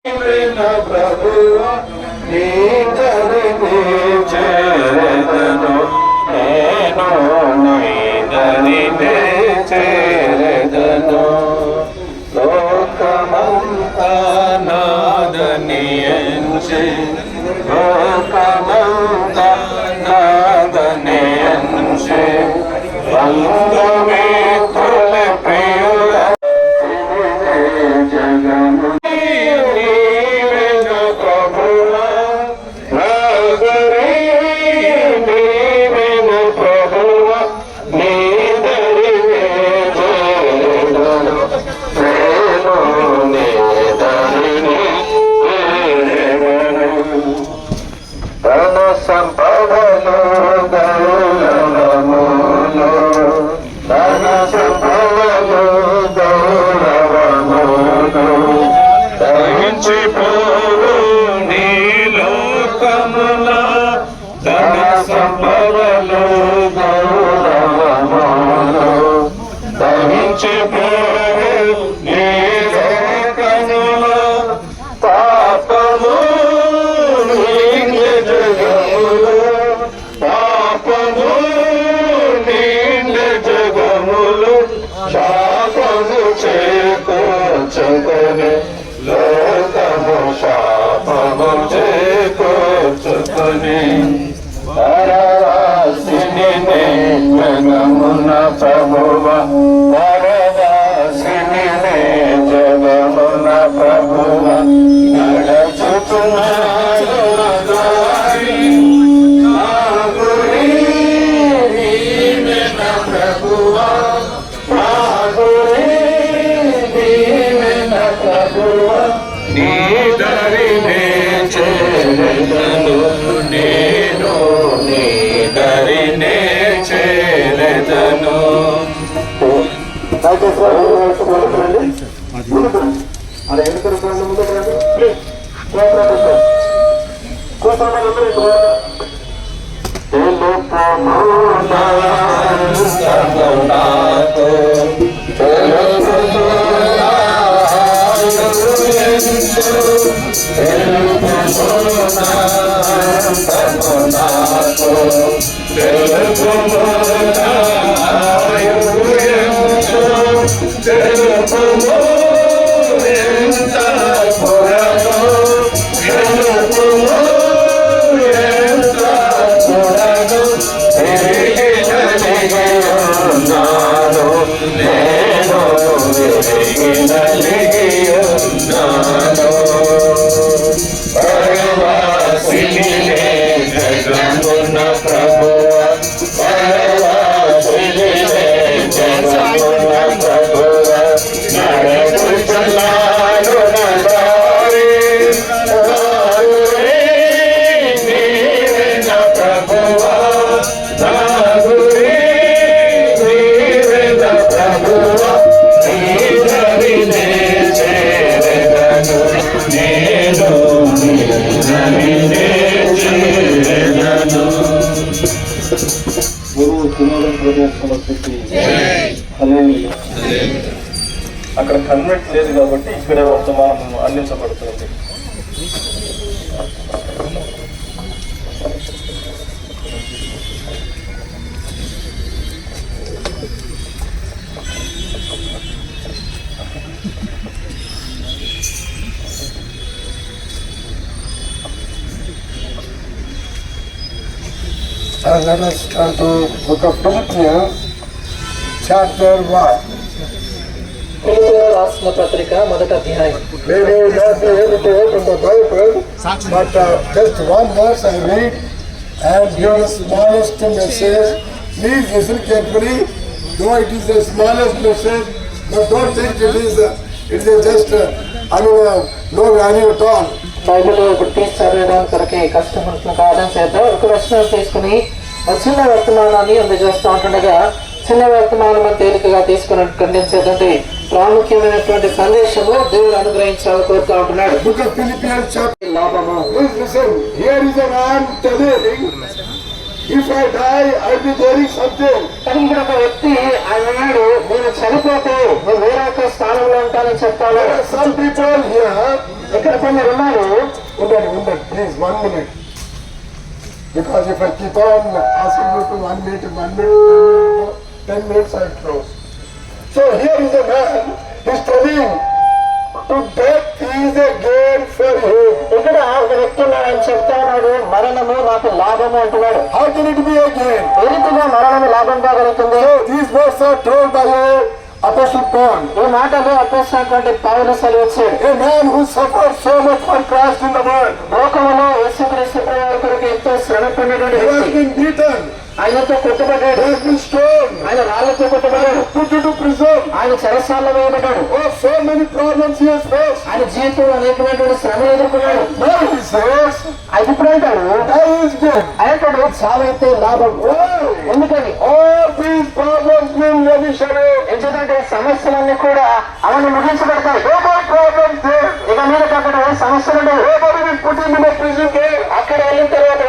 ప్రభువా నీ దరిని చేరెదను నేను నీ దరిని చేరెదను లోకమంతా నాదని ఎంచి లోకమంతా నాదని ఎంచి బంధుమిత్రుల ప్రియుల జగము సంపదలు గౌరవములు ధన సంపదలు గౌరవములు దహించిపోవు నీ లోకముల ధన సంపదలు గౌరవములు దహించిపోవు నీ లోకముల పాపము శాపము చేకూర్చుకొని లోకము శాపము చేకూర్చుకొని పరవాసిని జగమున ప్రభువ పరవాసిని జగమున ప్రభువ నడచుతున్నాడు నీ దరినే చేరెదను నేను నీ దరినే చేరెదను. అక్కడ కన్వెంట్ లేదు కాబట్టి ఇక్కడే వర్తమానం అందించబడుతుంది. Let us turn to Book of Philippians, chapter 1. రాసిన పత్రిక మొదటి అధ్యాయం. We will not be able to open the Bible, but just one verse I read and give the smallest message. Please listen carefully, though it is the smallest message, but don't think it is just no value at all. Bible ఇప్పుడు తీసి చదవడానికి కొరకే కష్టపడుతున్న కారణం చేత ఒక వచనం తీసుకుని చిన్న వర్తమానాన్ని అందజేస్తూ ఉంటుండగా చిన్న వర్తమానం తేలికగా తీసుకుని ఖండించేటువంటి ప్రాముఖ్యమైనటువంటి సందేశము దేవుడు అనుగ్రహించాలని కోరుతూ ఉంటున్నాడు. Book of Philippians chapter లాభము. Please listen. Here is a man telling, if I die, I'll be bearing something. కానీ ఇక్కడ ఒక వ్యక్తి అన్నాడు, నేను చనిపోతే నేను వేరే ఒక స్థానంలో ఉంటానని చెప్తాను. Some people here ఇక్కడ కొందరు ఉన్నారు. ఉండండి, please, 1 minute. Because if I keep on asking you to 1 minute, 10 minutes I close. So here is a man, he's telling to death is a gain for him. ఇక్కడ ఒక వ్యక్తి ఆయన చెప్తా ఉన్నాడు, మరణము నాకు లాభము అంటున్నాడు. How can it be a gain? ఏ రీతిగా మరణము లాభం కాగలుగుతుంది? So these words are told by Apostle Paul. ఈ మాటలు అపోస్తలుడైనటువంటి పౌలు సెలవిచ్చాడు. A man who suffered so much for Christ in the world. లోకములో యేసుక్రీస్తు ప్రభువు కొరకు ఎంతో శ్రమ పొందినటువంటి He has వ్యక్తి. been beaten. ఆయనతో కొట్టబడ్డాడు. He has been stoned. ఆయన రాళ్లతో కొట్టబడ్డాడు. Put into prison. ఆయన చెరసాలలో వేయబడ్డాడు. Oh, so many problems he has faced. ఆయన జీవితంలో అనేకమైనటువంటి శ్రమలు ఎదుర్కొన్నాడు. Now he says, అది ఇప్పుడు అంటాడు, that is good. ఆయనతో చావైతే లాభం. ఎందుకని All these problems will vanish away. ఎందుకంటే సమస్యలన్నీ కూడా అవన్నీ ముగించబడతాయి. No more problems there. ఇక మీద అక్కడ సమస్యలు ఉండవు. Nobody will put him in a prison there. అక్కడ వెళ్ళిన తర్వాత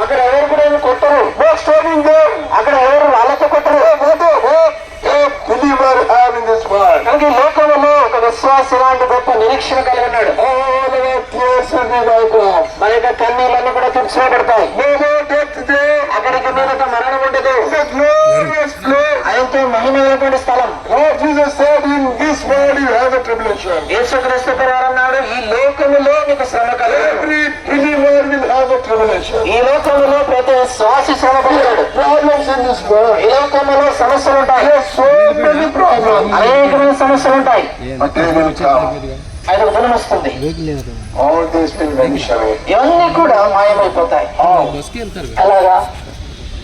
అక్కడ ఎవరు కూడా ఏమి కొట్టరు. No stoning there. అక్కడ ఎవరు వాళ్ళతో కొట్టరు. What a hope a believer have in this world. కనుక ఈ లోకంలో ఒక విశ్వాసం ఇలాంటి గొప్ప నిరీక్షణ కలిగి ఉన్నాడు. All our tears will be wiped off. మన యొక్క కన్నీళ్ళన్నీ కూడా తుడిచివేయబడతాయి. No more death there. అక్కడికి మీద మరణం ఉండదు. The glorious place. ఆయనతో మహిమైనటువంటి స్థలం. Lord Jesus said, in this world you have a tribulation. యేసుక్రీస్తు ప్రభువు అన్నాడు, ఈ లోకములో మీకు శ్రమ కలుగును. Every believer will have a tribulation. ఈ లోకములో ప్రతి విశ్వాసి శ్రమ పొందుతాడు. Problems in this world. ఈ లోకములో సమస్యలు ఉంటాయి. There are so many problems. అనేకమైన సమస్యలు ఉంటాయి. But they will come. ఆయన దినం వస్తుంది. All this will vanish away. ఇవన్నీ కూడా మాయమైపోతాయి. అలాగా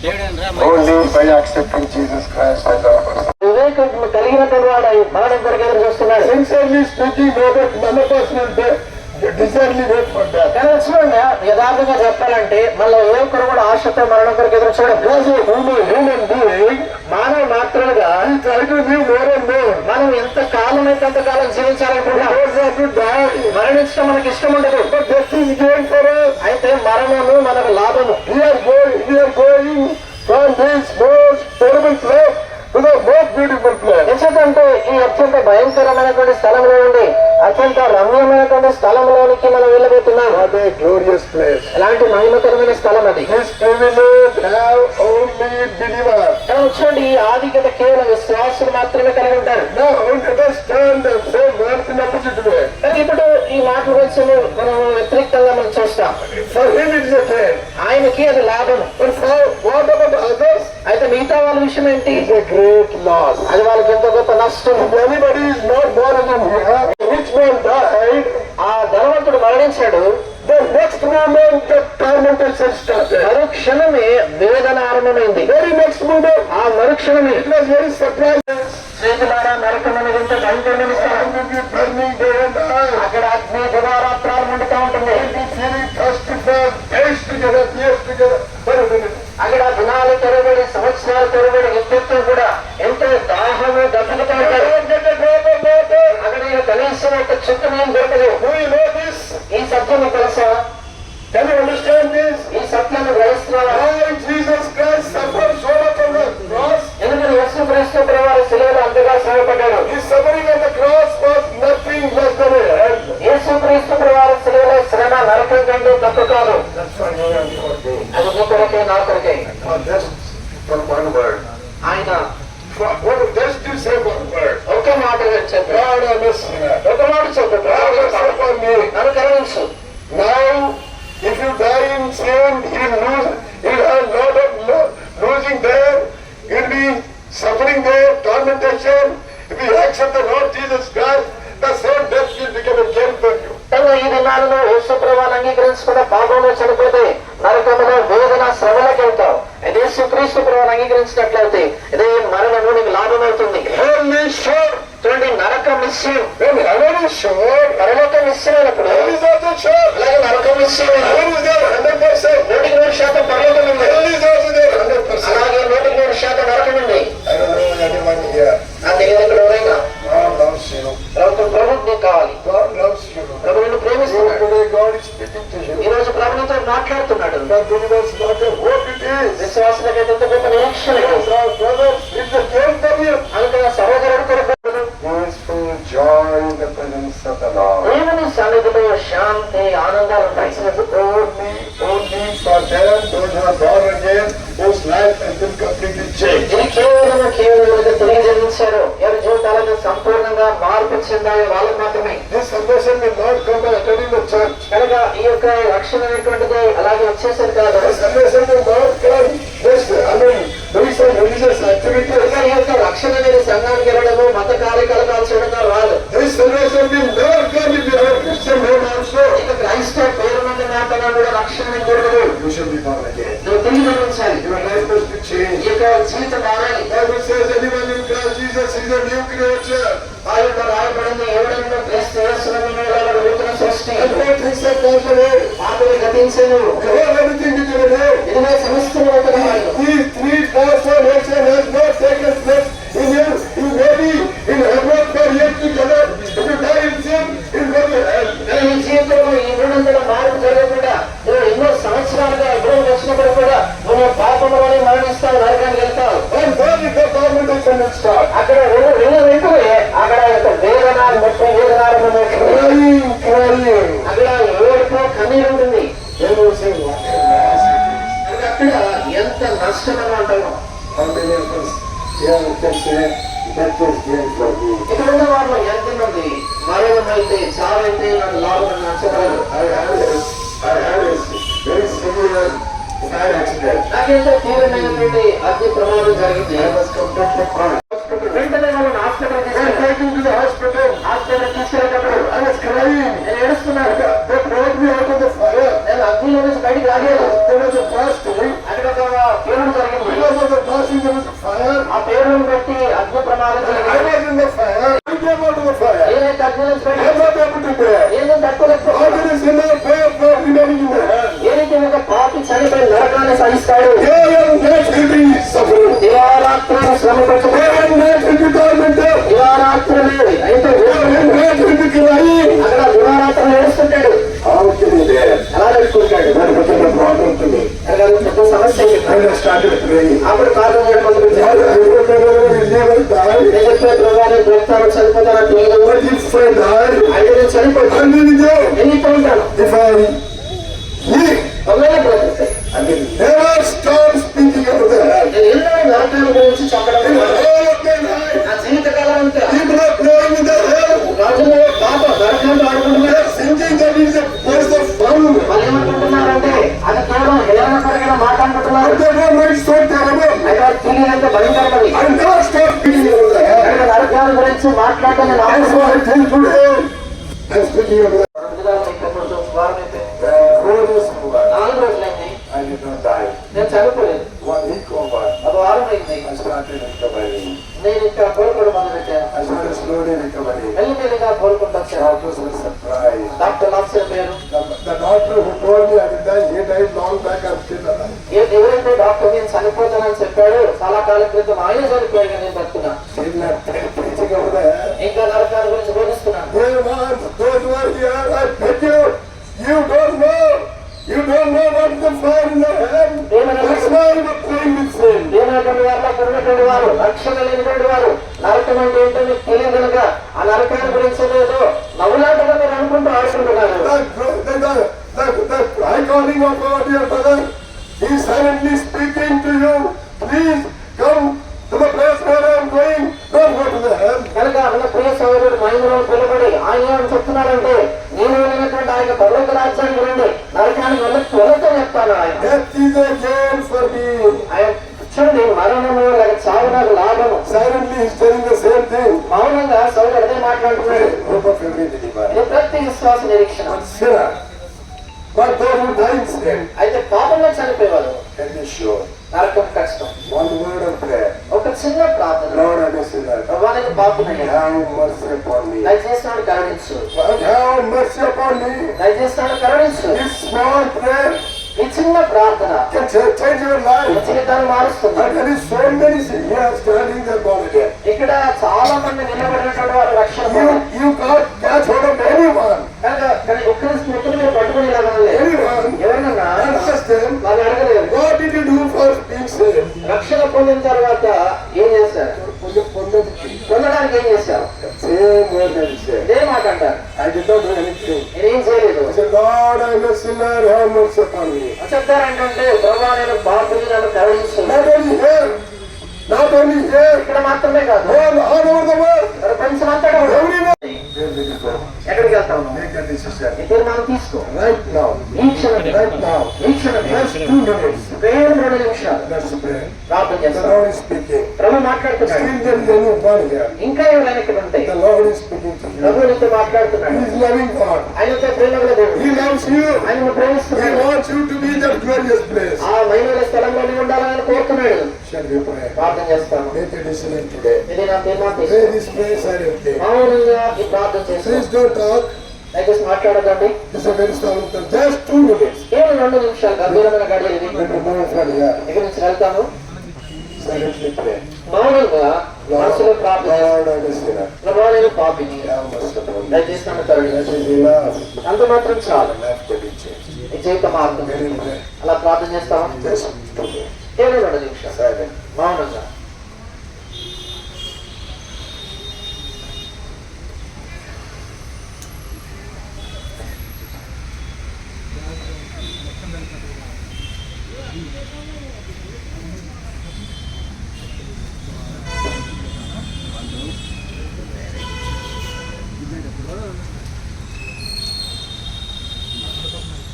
Only by accepting Jesus Christ as our Lord. వివేకం కలిగినటువంటి వాడు మరణం కొరకు ఎదురు చూస్తున్నాడు. Sincerely speaking, Robert, none of us will desirely wait for that. కానీ చూడండి, యథార్థంగా చెప్పాలంటే మళ్ళీ ఏ ఒక్కరు కూడా ఆశతో మరణం కొరకు ఎదురు చూడడం. As a human being, మానవ మాత్రలుగా we try to live more and more. మనం ఎంత కాలం అయితే అంతకాలం జీవించాలనుకుంటున్నాం. We don't have to die. మరణించడం మనకి ఇష్టం ఉండదు. But death is gain for us. అయితే మరణము మనకు లాభము. We are going from this most terrible place to the most beautiful place. ఎందుకంటే ఈ అత్యంత భయంకరమైనటువంటి స్థలంలో నుండి అత్యంత రమ్యమైనటువంటి స్థలంలోనికి మనం వెళ్ళబోతున్నాం. What a glorious place. ఎలాంటి మహిమకరమైన స్థలం అది. This privilege have only believers. చూడండి, ఈ ఆధిక్యత కేవలం విశ్వాసులు మాత్రమే కలిగి ఉంటారు. Now understand and say words in opposite way. కానీ ఇప్పుడు ఈ మాటలు వచ్చి మనం వ్యతిరేకంగా మనం చూస్తాం. For him it is a gain. ఆయనకి అది లాభం. But for what about others? అయితే మిగతా వాళ్ళ విషయం ఏంటి? It's a great loss. అది వాళ్ళకి ఎంతో గొప్ప నష్టం. If anybody is not born again here, rich man died, ఆ ధనవంతుడు మరణించాడు. the next moment the tormentation started. మరుక్షణమే వేదన ఆరంభమైంది. Very next moment, ఆ మరుక్షణమే it was very surprising. చేతులారా నరకం అనేది ఎంత భయంకరమైన స్థలం. It will be burning day and night. అక్కడ అగ్ని దివారాత్రాలు మండుతూ ఉంటుంది. We'll be feeling thirsty for days together, years together. అక్కడ దినాలు తెరబడి సంవత్సరాలు తెరబడి ఎత్తెత్తు కూడా ఎంతో దాహము దప్పులుతూ ఉంటారు. అక్కడ కనీసం ఒక చుట్టూ ఏం దొరకదు. Do you know this? ఈ సత్యం తెలుసా? Can you understand this? ఈ సత్యాన్ని గ్రహిస్తున్నారా? Why Jesus Christ suffered so much on the cross? ఎందుకంటే యేసుక్రీస్తు ప్రభువు శిలువలో అంతగా శ్రమపడ్డాడు. His suffering on the cross was nothing less than a hell. యేసుక్రీస్తు ప్రభువు శిలువలో శ్రమ నరకం కంటే తప్పు కాదు. That's why you have to obey. అది నీ కొరకే నా కొరకే. Just for one word. ఆయన Just to say one word. ఒకే మాట చెప్పాడు. God have mercy. ఒక మాట చెప్పాడు. God have mercy upon me. నన్ను కరుణించు. Now, if you die in sin, you'll have a lot of losing there. You'll be suffering there, tormentation. If you accept the Lord Jesus Christ, the same death will become a gain for you. ఈ దినాలలో యేసు ప్రభువుని అంగీకరించకుండా పాపంలో చనిపోతే నరకంలో వేదన శ్రమలకు వెళ్తావు. ఇది యేసుక్రీస్తు ప్రభువుని అంగీకరించినట్లయితే ఇదే మరణము నీకు లాభమవుతుంది. Hell is sure. చూడండి, నరకం నిశ్చయం. When heaven is sure, పరలోకం నిశ్చయమైనప్పుడు hell is also sure. అలాగే నరకం నిశ్చయమైన Heaven is there 100%. 100% పరలోకం ఉంది. Hell is also there 100%. అలాగే 100% నరకం ఉంది. I don't know anyone here. నాకు తెలియదు ఇక్కడ ఎవరైనా. God loves you. ప్రభు నీకు కావాలి. God loves you. ప్రభు నిన్ను ప్రేమిస్తున్నాడు. Today God is speaking to you. ఈ రోజు ప్రభు నీతో మాట్లాడుతున్నాడు. That believers not a hope it is. విశ్వాసులకైతే ఎంత గొప్ప నిరీక్షణ. Yes, our brothers, it's a gain for you. అందుకని సహోదరుడు కొరకు Peaceful joy in the presence presence of the Lord. దేవుని సన్నిధిలో శాంతి ఆనందాలు ఉంటాయి. Only for them, those who are born again, whose life has been completely changed. ఇది కేవలం తిరిగి జన్మించారు, ఎవరి జీవితాలను సంపూర్ణంగా మార్పు చెందాయి వాళ్ళకి మాత్రమే. This salvation will not come by attending the church. కనుక ఈ యొక్క రక్షణ అనేటువంటిది అలాగే వచ్చేసరి కాదు. This salvation will not come just, doing some religious activities. ఈ యొక్క రక్షణ అనేది సంఘానికి వెళ్ళడము మత కార్యకలాపాలు చేయడంగా రాదు. This salvation will never come if you have Christian name also. ఇక క్రైస్తవ పేరు నుండి మాత్రమే కూడా రక్షణ జరగదు. You should be born again. నువ్వు తిరిగి జన్మించాలి. Your life must be changed. ఈ యొక్క జీవితం మారాలి. Bible says anyone in Christ Jesus is a new creature. ఆయన రాయబడింది ఎవడైనా క్రీస్తు యేసునందు ఉన్నవాడు నూతన సృష్టి. And all things are passed away. పాపలు గతించెను. Behold, everything is new. ఇదిగో సమస్తము నూతనమాయెను. These three transformation has not taken place in you. You may be in heaven for years together. If you die in sin, you go to hell. కానీ నీ జీవితంలో ఈ 300 మార్పు జరగకుండా నువ్వు ఎన్నో సంవత్సరాలుగా ఎప్పుడో వచ్చినప్పుడు కూడా నువ్వు పాపంలోనే మరణిస్తావు, నరకానికి వెళ్తావు. And then if the tormentation will start. అక్కడ వెంటనే అక్కడ యొక్క వేదనాలు మొత్తం వేదనాలు Crying. అక్కడ ఏడుపు కన్నీరు ఉంటుంది. They will say, what a loss it is. అక్కడ ఎంత నష్టమని అంటాము. How many of us here can say, that was gain for me? ఇక్కడ ఉన్న వాళ్ళు ఎంతమంది మరణమైతే చావైతే నన్ను లాభం నచ్చగలరు. I had a very similar fire accident. నాకెంతో తీవ్రమైనటువంటి అగ్ని ప్రమాదం జరిగింది. I was completely crushed. వెంటనే వాళ్ళని hospital When taken to the hospital, తీసుకెళ్ళేటప్పుడు I was crying. నేను ఏడుస్తున్నాను. They brought me out of the fire. నేను అగ్నిలో నుంచి బయటికి రాలేదు. There was a fasting. అక్కడ ఒక పేరుడు జరిగింది. Because of the fasting, there was a fire. ఆ పేరును బట్టి అగ్ని ప్రమాదం I జరిగింది. was in the fire. I came out of the fire. నేనైతే అగ్ని నుంచి I బయటికి am not able to bear. నేను తట్టుకోలేకపోతున్నాను. How did a sinner bear for remaining in the hell? ఏదైతే ఒక పాపి చనిపోయి నరకాన్ని సహిస్తాడు. They are not really suffering. దివారాత్రులు శ్రమ They పెట్టుకుంటాడు. are not really tormented. దివారాత్రులు అయితే They are not really crying. అక్కడ దివారాత్రులు ఏడుస్తుంటాడు. How can he bear? అలా పెట్టుకుంటాడు. That became a problem to me. అక్కడ పెద్ద సమస్య అయిపోయింది. When I started praying, అప్పుడు ప్రార్థన చేయడం మొదలుపెట్టాను. I will never die. నేను చెప్పే ప్రభావం బ్రతాను చనిపోతాను తెలియదు. But if I die, అయితే నేను చనిపోతాను. I will go. ఎన్నితో ఉంటాను. If I live, ఒకవేళ బ్రతికితే I will never stop speaking of the hell. నేను ఎన్నో నరకాల గురించి చెప్పడం In లేదు. all of my life, నా జీవితకాలం అంతా people are playing with the hell. రాజులు పాప నరకాలు ఆడుకుంటున్నారు. They are thinking that it is a place of fun. వాళ్ళు ఏమనుకుంటున్నారంటే అది కేవలం హేళన కలిగిన మాట అనుకుంటున్నారు. But they don't know it's so terrible. అయితే తెలియనంత భయంకరమది. I never stop speaking of the hell. అయితే నరకాల గురించి మాట్లాడటం నేను And so I think today, I'm speaking of the hell. వారం అయిపోయింది. 4 years over, 4 రోజులైంది. I did not die. నేను చనిపోలేదు. 1 week over, ఒక వారం అయింది. I started recovering. నేను ఇక్కడ కోలుకోవడం మొదలుపెట్టాను. I started slowly recovering. మెల్లిమెల్లిగా కోలుకుంటూ వచ్చాను. Doctors were surprised. డాక్టర్ ఆశ్చర్యపోయారు. The doctor who told me I would die, he died long back. I'm still alive. ఎవరైతే డాక్టర్ నేను చనిపోతానని చెప్పాడు చాలా కాలం క్రితం ఆయన చనిపోయాడు కానీ నేను బతుకున్నా. Still not preaching over the hell. ఇంకా నరకాల గురించి బోధిస్తున్నాను. Dear ones, those who are here, I beg you, you don't know. You don't know what is the fire in the hell. That's why you are playing with sin. దేవునటువంటి వారిలో ఉన్నటువంటి వారు రక్షణ లేనిటువంటి వారు నరకం అంటే ఏంటో మీకు తెలియదు కనుక ఆ నరకాల గురించి ఏదో నవ్వులాటగా మీరు అనుకుంటూ ఆడుకుంటున్నారు. The high calling of our dear brother, he is silently speaking to you. Please come to the place where I am going. Don't go to the hell. కనుక మన ప్రియ సోదరుడు మహిమలో పిలువబడి ఆయన ఏమని చెప్తున్నారంటే నేను వెళ్ళినటువంటి ఆయన పర్లోక రాజ్యానికి రండి, నరకానికి వెళ్ళతో చెప్తాను. ఆయన Death is a gain for me. ఆయన చూడండి మరణము లేక చావు నాకు లాభము. Silently he is telling the same thing. మౌనంగా సోదరుడు అదే మాట్లాడుతున్నాడు. Hope of every believer. ఇది ప్రతి విశ్వాస నిరీక్షణ. But sinner, but those who die in sin, అయితే పాపంలో చనిపోయేవారు can be sure. నరకం కష్టం. One word of prayer. ఒక చిన్న ప్రార్థన. Lord, I am a sinner. ప్రభానికి పాపనయ్యా Have mercy upon me. దయచేసి నాడు కరుణించు. Have mercy upon me. దయచేసి నాడు కరుణించు. This small prayer ఈ చిన్న ప్రార్థన can change your నీ life. జీవితాన్ని మారుస్తుంది. And there is so many here standing there born again. ఇక్కడ చాలా మంది నిలబడినటువంటి వారు రక్షణ పొందారు. You can't catch hold of anyone. కానీ ఒక్కరి మీరు పట్టుకుని ఇలా వెళ్ళలేదు. Anyone. ఎవరినన్నా And ask them, వాళ్ళు అడగలేదు. what did you do for being saved? రక్షణ పొందిన తర్వాత ఏం చేశారు? పొందడానికి ఏం చేశారు? Same word they say. ఇదే మాట అంటారు. I did not do anything. నేనేం చేయలేదు. I said, Lord, I am a sinner, have mercy upon me. చెప్తారంటే ప్రభా నేను పాపిని నన్ను కరుణించు. Not only here, not only here, ఇక్కడ మాత్రమే కాదు all over the world. ప్రపంచమంతటా Everywhere. Where will you go? ఎక్కడికి వెళ్తావు? Make a decision. ఈ తీర్మానం తీసుకో. Right now. ఈ క్షణం. Right now. ఈ క్షణం. Just 2 minutes. కేవలం 2 నిమిషాలు. Let's pray. ప్రార్థన The చేస్తాం. Lord is speaking. ప్రభు మాట్లాడుతున్నాడు. Still there is anyone here. ఇంకా ఎవరైనా ఇక్కడ ఉంటే The Lord is speaking to you. ప్రభు నీతో మాట్లాడుతున్నాడు. He is loving God. ఆయనతో ప్రేమగల దేవుడు. He loves you. ఆయన He ప్రేమిస్తున్నాడు. wants you to be in that glorious place. ఆ మహిమల స్థలంలో నీవు ఉండాలని కోరుతున్నాడు. Shall we pray? ప్రార్థన చేస్తాను. Make a decision today. ఇది నా తీర్మానం Pray తీసుకో. this prayer silently. మౌనంగా ఈ ప్రార్థన చేస్తాను. Please don't talk. దయచేసి మాట్లాడదండి. This is a very solemn time. Just 2 minutes. కేవలం 2 నిమిషాలు గంభీరమైన గడియలు ఇది. When we move from here, ఇక్కడ నుంచి వెళ్తాను. silently pray. మౌనంగా మనసులో ప్రార్థన చేస్తాను. Lord, I am a sinner. ప్రభా నేను పాపిని. Have mercy upon me. దయచేసి నన్ను That కరుణించు. is enough. అంత మాత్రం చాలు. Life to be changed. ఈ జీవిత మార్గం. Very well. అలా ప్రార్థన చేస్తావా? Just 2 minutes. కేవలం 2 నిమిషాలు Silent. మౌనంగా.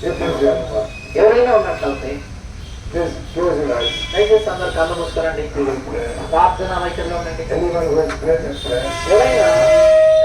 If you are, ఎవరైనా ఉన్నట్లయితే please close your eyes. దయచేసి అందరు కళ్ళు మూసుకోనండి. We will pray. ప్రార్థన వైఖరిలో ఉండండి. Anyone who has prayed that prayer, ఎవరైనా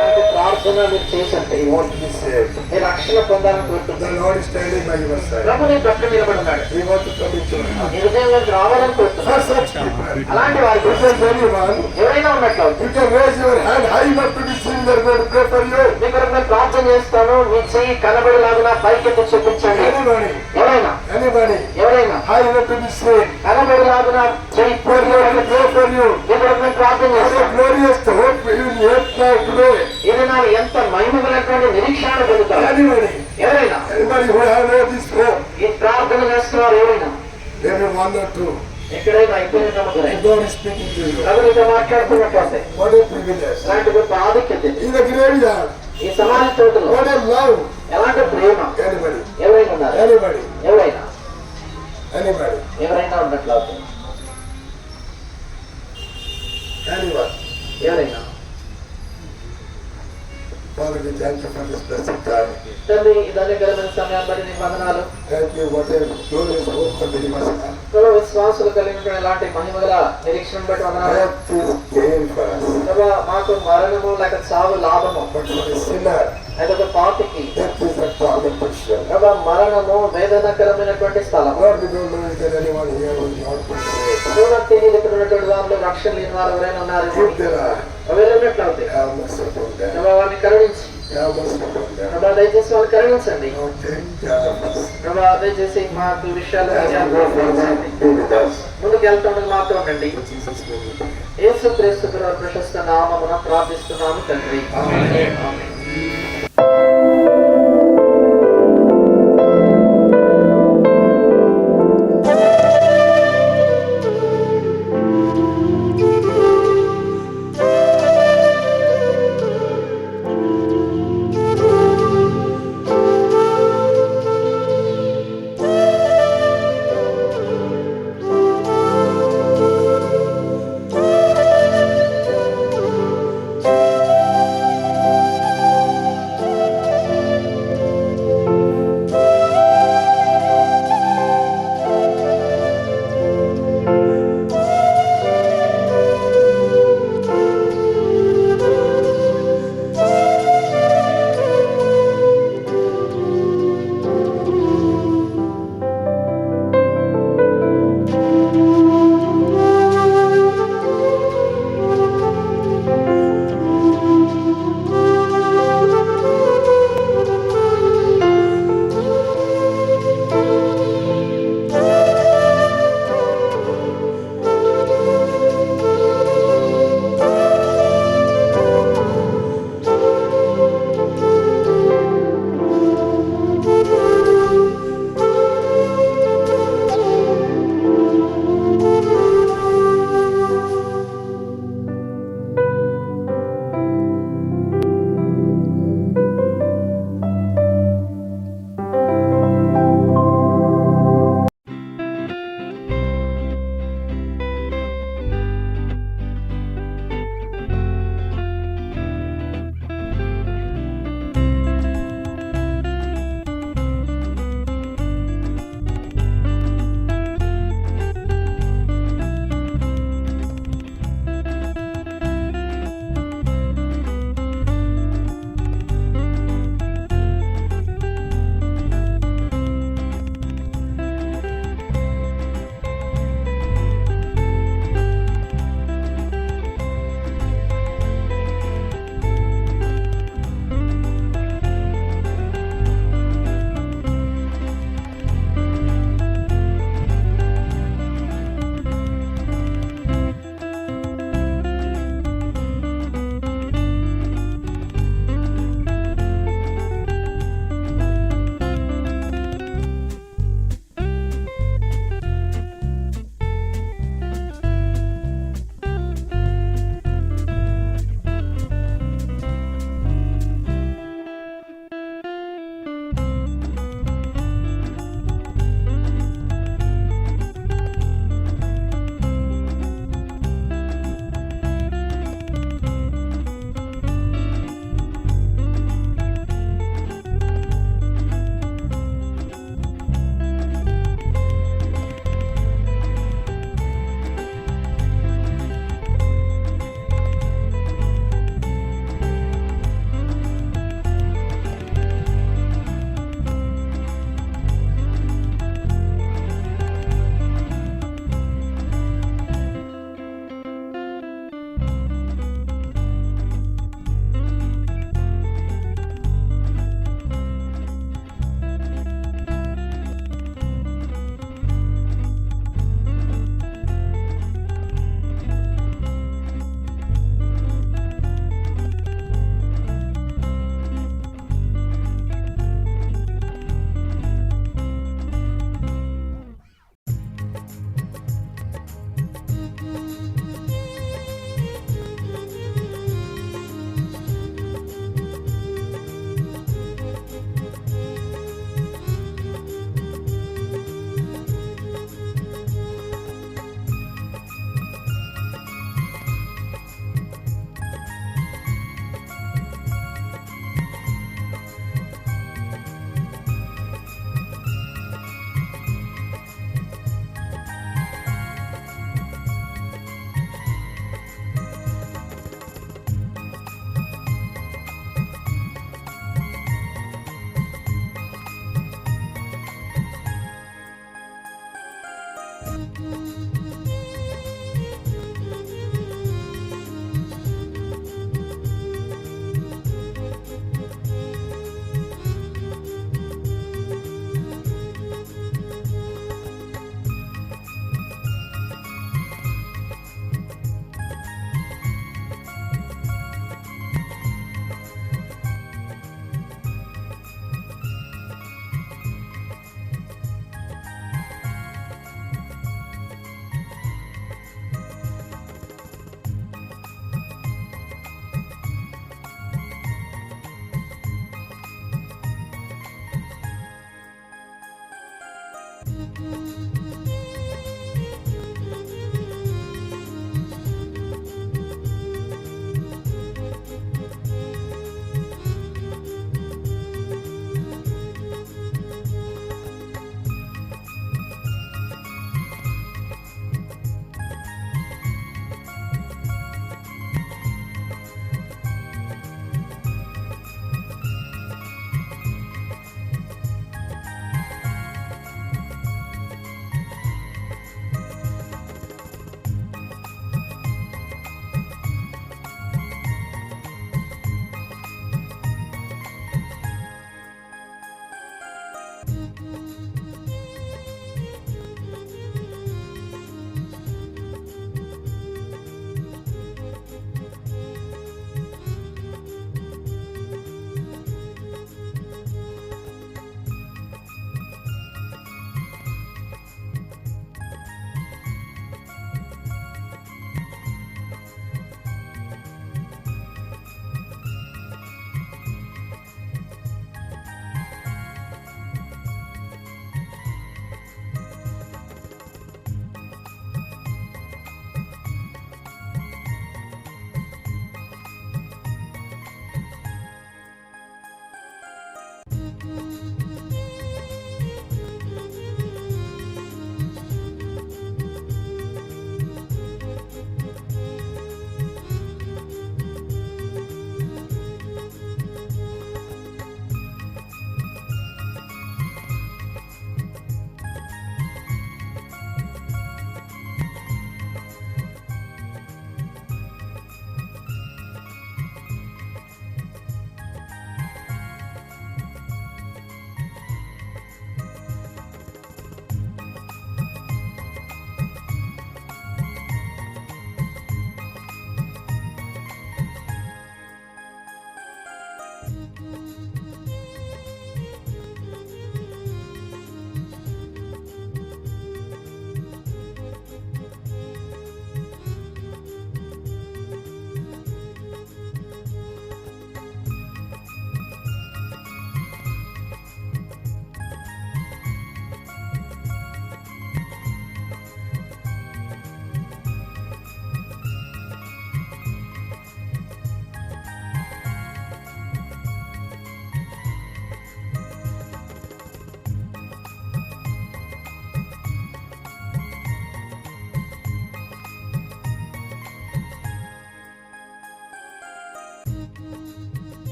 నాకు ప్రార్థన మీరు చేసంటే you want to be saved. నేను రక్షణ పొందాలని The కోరుతున్నాను. Lord is standing by your side. ప్రభు నీ పక్కన నిలబడున్నాడు. We want to come into your heart. నీ హృదయంలోకి రావాలని కోరుతున్నాను. For such people, అలాంటి వారి if గురించి there is anyone, ఎవరైనా ఉన్నట్లయితే you can raise your hand high enough to be seen. They're going to pray for you. మీ కొరకు నేను ప్రార్థన చేస్తాను. మీ చెయ్యి కనబడేలాగా పైకెత్తి చూపించండి. Anybody, ఎవరైనా anybody, ఎవరైనా high enough to be seen. కనబడేలాగా చెయ్యి We're going to pray for you. మీ కొరకు నేను ప్రార్థన What a చేస్తాను. glorious hope you have now today. ఇది నాకు ఎంత మహిమగలటువంటి నిరీక్షణ పొందుతాను. Anybody, ఎవరైనా anybody who has know this hope, ఈ ప్రార్థన చేస్తున్నారు. ఎవరైనా maybe 1 or 2. ఎక్కడైనా అయిపోయిన నమ్మకం And God is speaking to you. ప్రభుత్వం మాట్లాడుతున్నట్లయితే What a privilege. అలాంటి గొప్ప ఆధిక్యత ఇది. In the graveyard, ఈ సమాజ తోటలో what a love. ఎలాంటి ప్రేమ. Anybody, ఎవరైనా ఉన్నారు? anybody, ఎవరైనా anybody, ఎవరైనా ఉన్నట్లయితే anyone. ఎవరైనా Father, we thank you for this blessed time. తండ్రి ఈ ధన్యకరమైన సమయాన్ని బట్టి నీకు వందనాలు. Thank you, what a glorious hope for the Dimasaka. ప్రభు విశ్వాసులు కలిగిన ఇలాంటి మహిమగల నిరీక్షణ బట్టి వందనాలు. Death is gain for us. ప్రభు మాకు మరణము లేక చావు లాభము. But for the sinner, అదొక పాపికి death is a tormentation. ప్రభు మరణము వేదనకరమైనటువంటి స్థలం. Lord, we don't know if there anyone here who is not been saved. నాకు తెలియదు ఇక్కడ ఉన్నటువంటి వారిలో రక్షణ లేని వారు ఎవరైనా ఉన్నారు. If there are, వెళ్ళినట్లయితే have mercy upon them. ప్రభు వారిని కరుణించి Have mercy upon them. ప్రభు దయచేసి వారిని కరుణించండి. Lord, take care of us. ప్రభు దయచేసి మాకు ఈ విషయాలు As we go forward, be with us. ముందుకు వెళ్తుండగా మాతో ఉండండి. In Jesus' name we pray. యేసు క్రీస్తు ప్రభు ప్రశస్త నామమున ప్రార్థిస్తున్నాము తండ్రి. Amen. ఆమేన్.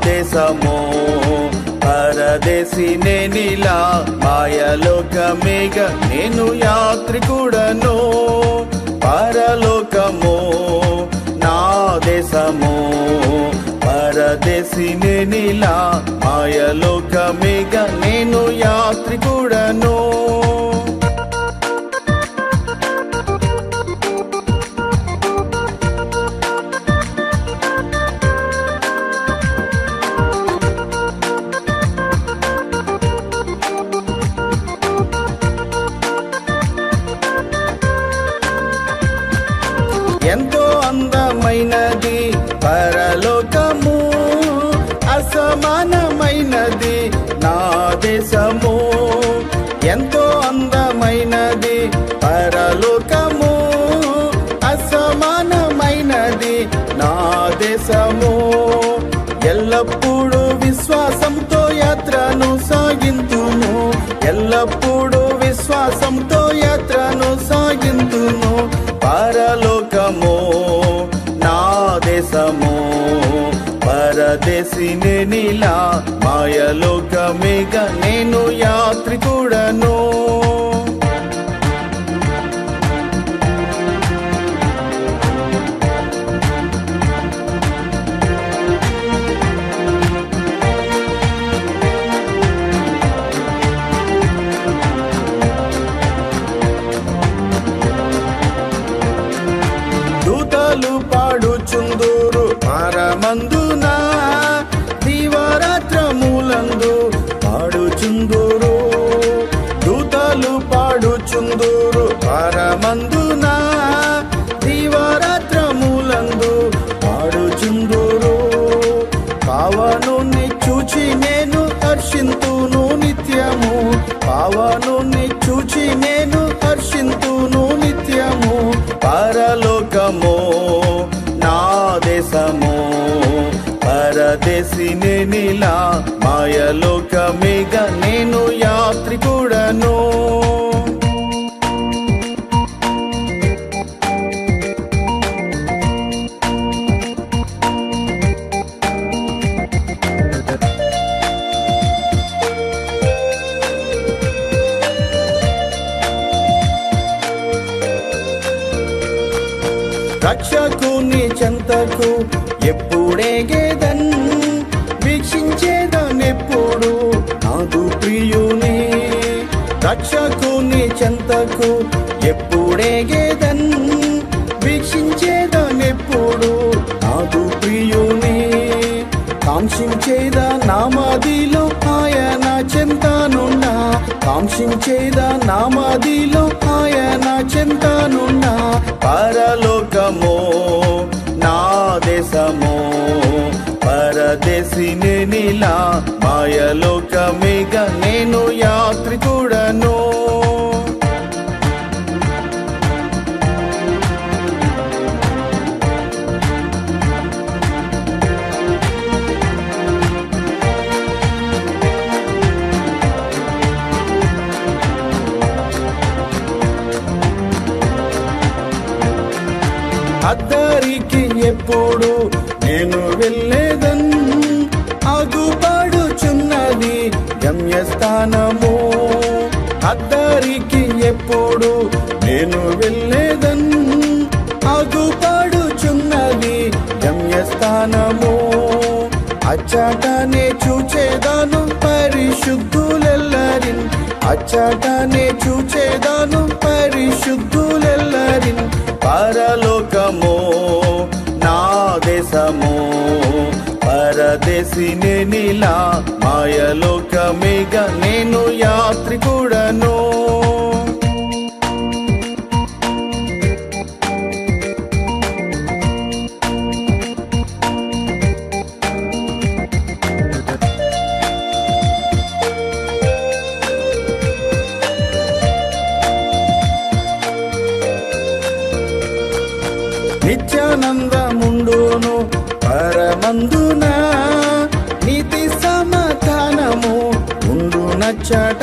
దేశము పరదేశి నేనిలా మాయలోకమేగ నేను యాత్రికుడను పరలోకము నా దేశము పరదేశి నేనిలా మాయలోకమేగ నేను యాత్రికుడను ఎంతో అందమైనది పరలోకము అసమానమైనది నా దేశము ఎంతో అందమైనది పరలోకము అసమానమైనది నా దేశము ఎల్లప్పుడూ విశ్వాసంతో యాత్రను సాగింతును ఎల్లప్పుడూ విశ్వాసంతో యాత్రను సాగింతును పరలోకము నా దేశము పరదేశి నేనిలా మాయలోకమేగ నేను యాత్రికుడను పరదేశి నేనిలా మాయలోకమేగా నేను యాత్రికుడను. రక్షకుని చెంతకు ఎప్పుడేగేదన్ వీక్షించేదనెప్పుడు నాదు ప్రియుని. రక్షకుని చెంతకు ఎప్పుడేగేదన్ వీక్షించేదనెప్పుడు నాదు ప్రియుని. కాంక్షించేదా నామదిలో ఆయన చెంతనున్నా, కాంక్షించేదా నామదిలో ఆయన చెంతనున్నా. పరలోకమో నా దేశమో పరదేశి నేనిలా మాయలోకమేగా నేను యాత్రికుడను. అద్దరికి ఎప్పుడు నేను వెళ్ళేదన్ ఆగుపడుచున్నది గమ్యస్థానము. అద్దరికి ఎప్పుడు నేను వెళ్ళేదన్ ఆగుపడుచున్నది గమ్యస్థానము. అచ్చటనే చూచేదాను పరిశుద్ధులెల్లరిన్, అచ్చటనే చూచేదాను పరిశుద్ధులెల్లరిన్. పరలోకమో నా దేశమో పరదేశి నేనిలా మాయలోకమేగా నేను యాత్రికుడను. నిత్యానందముండును పరమందున నీతి సమాధానము ఉండునచ్చట.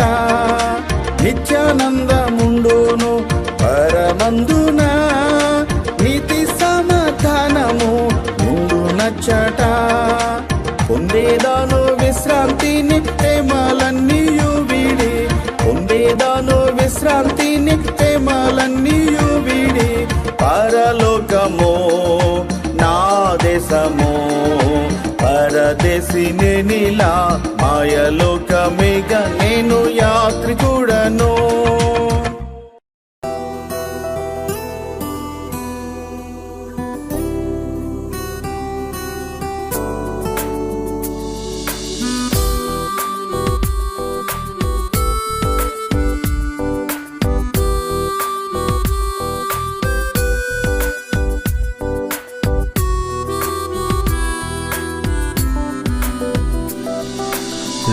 నిత్యానందముండును పరమందున నీతి సమాధానము ఉండునచ్చట. పొందేదాను విశ్రాంతిని ప్రేమలన్నీయు వీడి, పొందేదాను విశ్రాంతిని ప్రేమలన్నీయు వీడి. పరలోకమో నా దేశమో పరదేశి నేనిలా మాయలోకమేగా నేను యాత్రికుడను.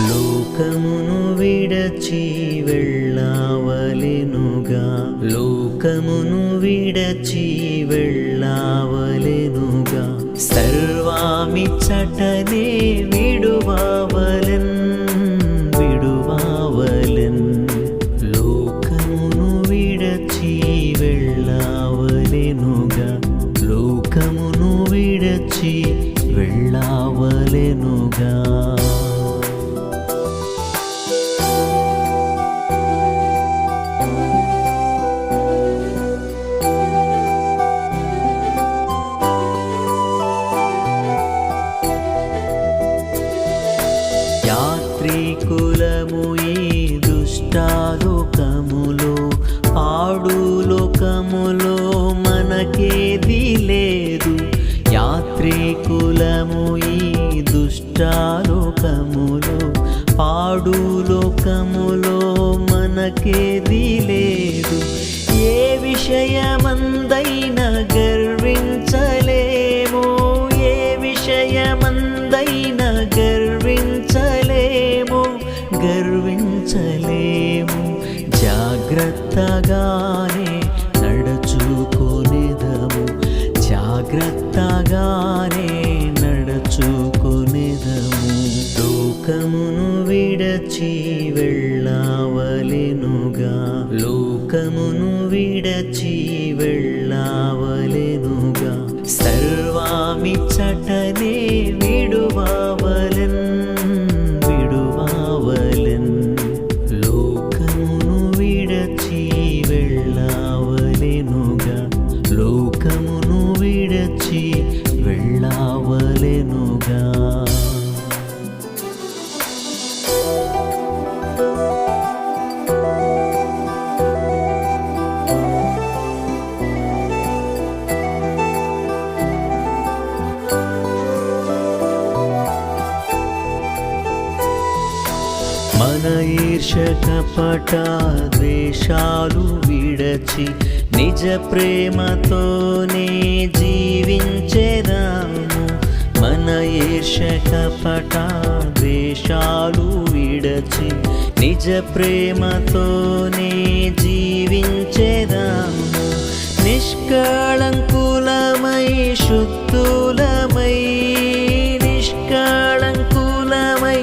లోకమును విడచి వెళ్ళావలెనుగా, లోకమును విడచి వెళ్ళావలెనుగా. సర్వామిచ్చటనే విడువావలెన్, విడువావలెన్. లోకమును విడచి వెళ్ళావలెనుగా, లోకమును విడచి వెళ్ళావలెనుగా. యాత్రికులము ఈ దుష్టాలోకములో, పాడు లోకములో మనకేది లేదు. యాత్రికులము ఈ దుష్టాలోకములో, పాడు లోకములో మనకేది లేదు. ఏ విషయమందైనా గర్వించలేము, ఏ విషయమందైనా గర్వించలేము, గర్వించలేము. జాగ్రత్తగానే నడుచుకొనేదము, జాగ్రత్తగానే నడుచుకొనేదము. విడచి వెళ్ళావలెనుగా లోకమును విడచి వెళ్ళావలెనుగా సర్వామిచ్చటనే విడువావలెన్ లోకమును విడచి వెళ్ళావలెనుగా లోకమును విడచి వెళ్ళావలెనుగా మన ఈర్ష్య కపట ద్వేషాలు విడచి నిజ ప్రేమతోనే జీవించెదాము మన ఈర్ష్య కపట ద్వేషాలు విడచి నిజ ప్రేమతోనే జీవించెదాము నిష్కళంకులమై శుద్ధులమై నిష్కళంకులమై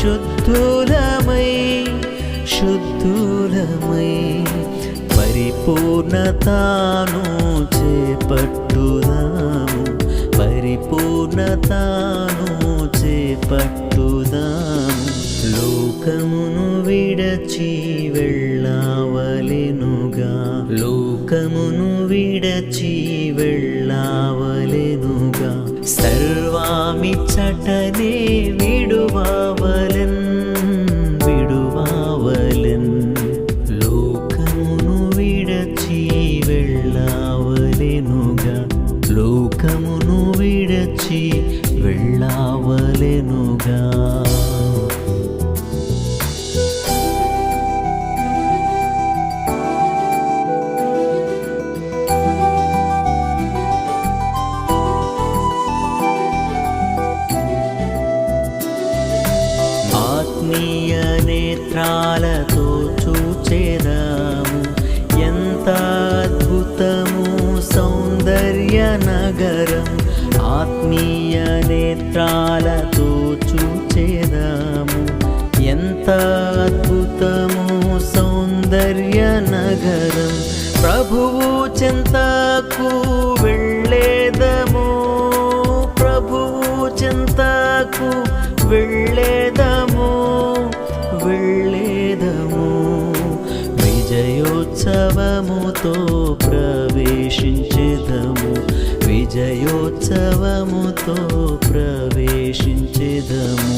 శుద్ధులమై పరిపూర్ణతాను చేపట్టుదాము పరిపూర్ణతాను చేపట్టుదాము లోకమును విడచి వెళ్ళావలెనుగా లోకమును విడచి వెళ్ళావలెనుగా సర్వామిచ్చటనే విడువావలెన్ లోకమును విడచి వెళ్ళావలెనుగా లోకమును విడచి వెళ్ళావలెనుగా ఆత్మీయ నేత్రాలతో చూచెదాము ఎంత అద్భుతము సౌందర్య నగరం ఆత్మీయ నేత్రాలతో చూచెదాము ఎంత అద్భుతము సౌందర్య నగరం ప్రభువు చెంతకు వెళ్ళేదము ప్రభువు చెంతకు వెళ్ళేదము విజయోత్సవముతో ప్రవేశించెదము విజయోత్సవముతో ప్రవేశించెదము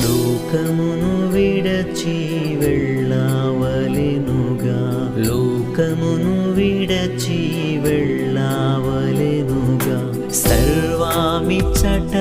లోకమును విడచి వెళ్ళావలెనుగా లోకమును విడచి వెళ్ళావలెనుగా సర్వామిచ్చట